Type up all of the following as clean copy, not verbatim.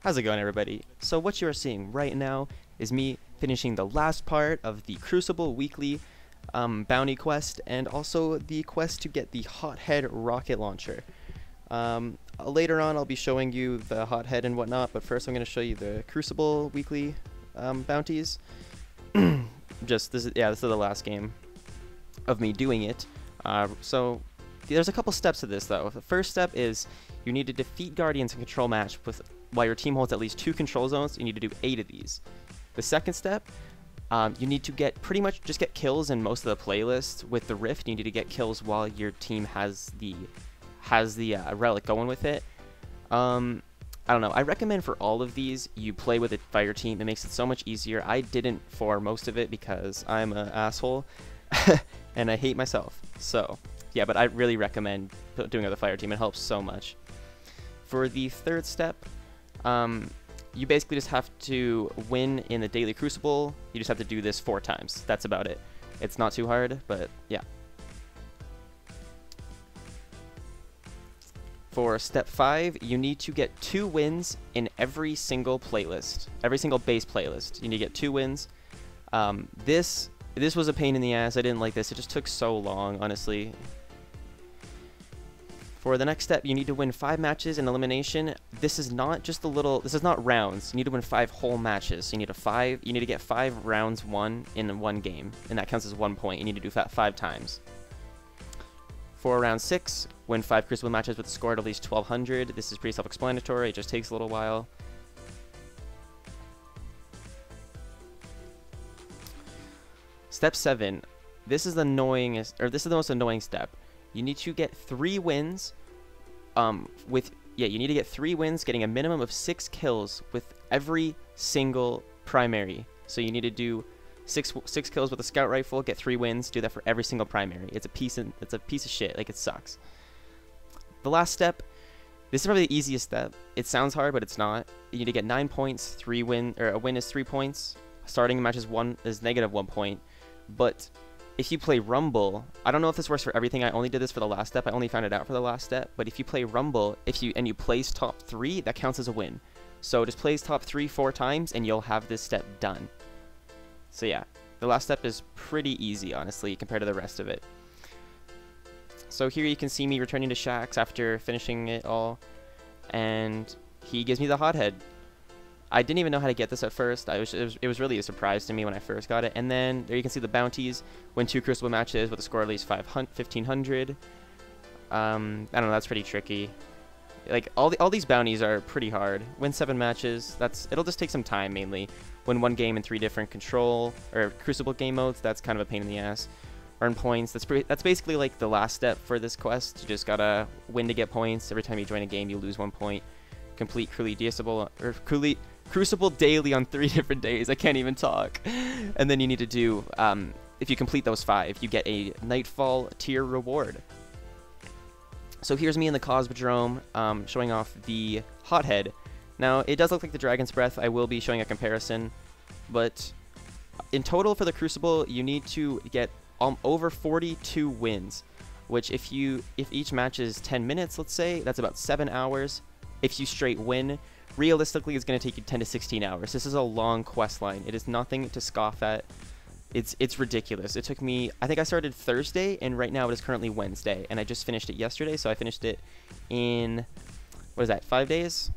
How's it going, everybody? So what you are seeing right now is me finishing the last part of the Crucible weekly bounty quest, and also the quest to get the HotHead rocket launcher. Later on I'll be showing you the HotHead and whatnot, but first I'm going to show you the Crucible weekly bounties. This is the last game of me doing it. So there's a couple steps to this though. The first step is you need to defeat Guardians in control match while your team holds at least 2 control zones. You need to do 8 of these. The second step, you need to pretty much just get kills in most of the playlists with the Rift. You need to get kills while your team has the relic going with it. I don't know. I recommend for all of these you play with a fire team. It makes it so much easier. I didn't for most of it because I'm an asshole and I hate myself. So yeah, but I really recommend doing it with a fire team. It helps so much. For the third step, you basically just have to win in the daily Crucible. You just have to do this 4 times. That's about it. It's not too hard, but yeah. For step 5, you need to get 2 wins in every single playlist, every single base playlist. You need to get 2 wins. This was a pain in the ass. I didn't like this. It just took so long, honestly. For the next step, you need to win 5 matches in elimination. This is not just this is not rounds. You need to win 5 whole matches. So you need to get 5 rounds won in 1 game, and that counts as 1 point. You need to do that 5 times. For round 6, win 5 Crucible matches with a score at least 1200. This is pretty self-explanatory. It just takes a little while. Step 7. This is the most annoying step. You need to get 3 wins. You need to get 3 wins, getting a minimum of 6 kills with every single primary. So you need to do 6 kills with a scout rifle, get 3 wins. Do that for every single primary. It's a piece of shit. Like, it sucks. The last step. This is probably the easiest step. It sounds hard, but it's not. You need to get 9 points. A win is 3 points. Starting a match is -1 point. But if you play Rumble, I don't know if this works for everything. I only did this for the last step. I only found it out for the last step. But if you play Rumble, and you place top 3, that counts as a win. So just place top 3 4 times, and you'll have this step done. So yeah, the last step is pretty easy, honestly, compared to the rest of it. So here you can see me returning to Shaxx after finishing it all, and he gives me the HotHead. I didn't even know how to get this at first. It was really a surprise to me when I first got it. And then there you can see the bounties. Win 2 Crucible matches with a score at least 1500. I don't know, that's pretty tricky. Like, all these bounties are pretty hard. Win 7 matches. It'll just take some time mainly. Win 1 game in 3 different Crucible game modes. That's kind of a pain in the ass. Earn points. That's basically like the last step for this quest. You just gotta win to get points. Every time you join a game, you lose 1 point. Complete Crucible daily on 3 different days. I can't even talk. And then you need to do, if you complete those 5, you get a Nightfall tier reward. So here's me in the Cosmodrome, showing off the HotHead. Now, it does look like the Dragon's Breath. I will be showing a comparison. But in total for the Crucible, you need to get over 42 wins. Which if each match is 10 minutes, let's say, that's about 7 hours. If you straight win, realistically, it's going to take you 10 to 16 hours. This is a long quest line. It is nothing to scoff at. It's ridiculous. It took me, I think I started Thursday, and right now it is currently Wednesday, and I just finished it yesterday, so I finished it in, 5 days?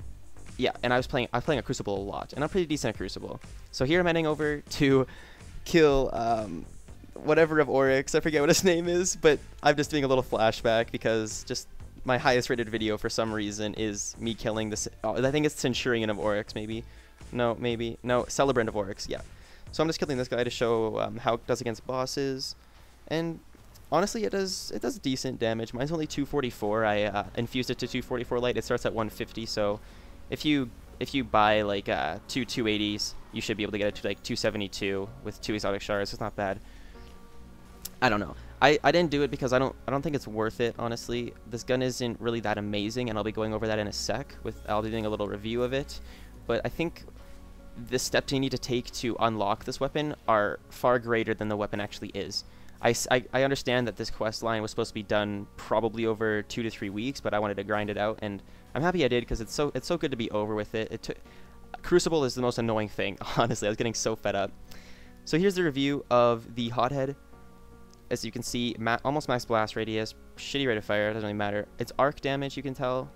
Yeah, and I was playing a Crucible a lot, and I'm pretty decent at Crucible. So here I'm heading over to kill, whatever of Oryx. I forget what his name is, but I'm just doing a little flashback because just my highest rated video for some reason is me killing this. I think it's Centurion of Oryx, maybe. No, Celebrant of Oryx. Yeah. So I'm just killing this guy to show how it does against bosses, and honestly, it does decent damage. Mine's only 244. I infused it to 244 light. It starts at 150. So if you buy like 2 280s, you should be able to get it to like 272 with 2 exotic shards. It's not bad. I don't know. I didn't do it because I don't think it's worth it, honestly. This gun isn't really that amazing, and I'll be going over that in a sec. I'll be doing a little review of it. But I think the steps you need to take to unlock this weapon are far greater than the weapon actually is. I understand that this quest line was supposed to be done probably over 2 to 3 weeks, but I wanted to grind it out, and I'm happy I did because it's so good to be over with it. Crucible is the most annoying thing, honestly. I was getting so fed up. So here's the review of the HotHead. As you can see, almost max blast radius, shitty rate of fire, doesn't really matter. It's arc damage, you can tell.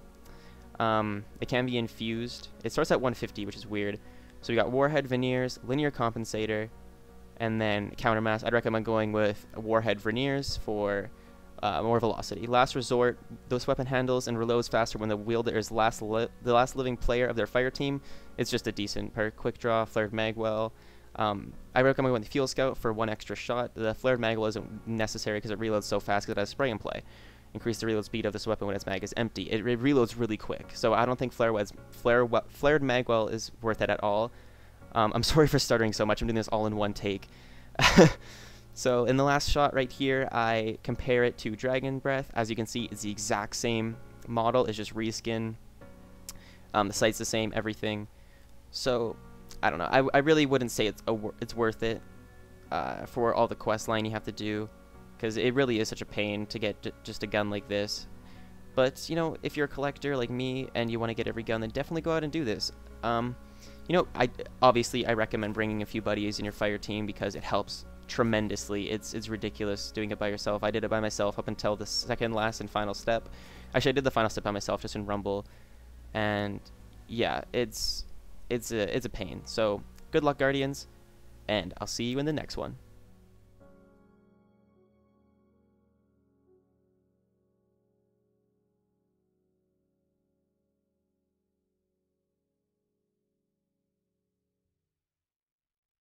It can be infused. It starts at 150, which is weird. So we got Warhead Veneers, Linear Compensator, and then Countermass. I'd recommend going with Warhead Veneers for more velocity. Last Resort, those weapon handles and reloads faster when the wielder is the last living player of their fire team. It's just a decent perk. Quick Draw, Flared Magwell. I recommend going with Fuel Scout for 1 extra shot. The Flared Magwell isn't necessary because it reloads so fast because it has spray and play. Increase the reload speed of this weapon when its mag is empty. It reloads really quick, so I don't think Flared Magwell is worth it at all. I'm sorry for stuttering so much. I'm doing this all in one take. So in the last shot right here, I compare it to Dragon Breath. As you can see, it's the exact same model. It's just reskin. The sight's the same, everything. So I don't know. I really wouldn't say it's worth it for all the quest line you have to do, because it really is such a pain to get just a gun like this. But, you know, if you're a collector like me and you want to get every gun, then definitely go out and do this. You know, obviously I recommend bringing a few buddies in your fire team because it helps tremendously. It's ridiculous doing it by yourself. I did it by myself up until the second last and final step. Actually, I did the final step by myself just in Rumble, and yeah, it's a pain. So good luck, Guardians, and I'll see you in the next one.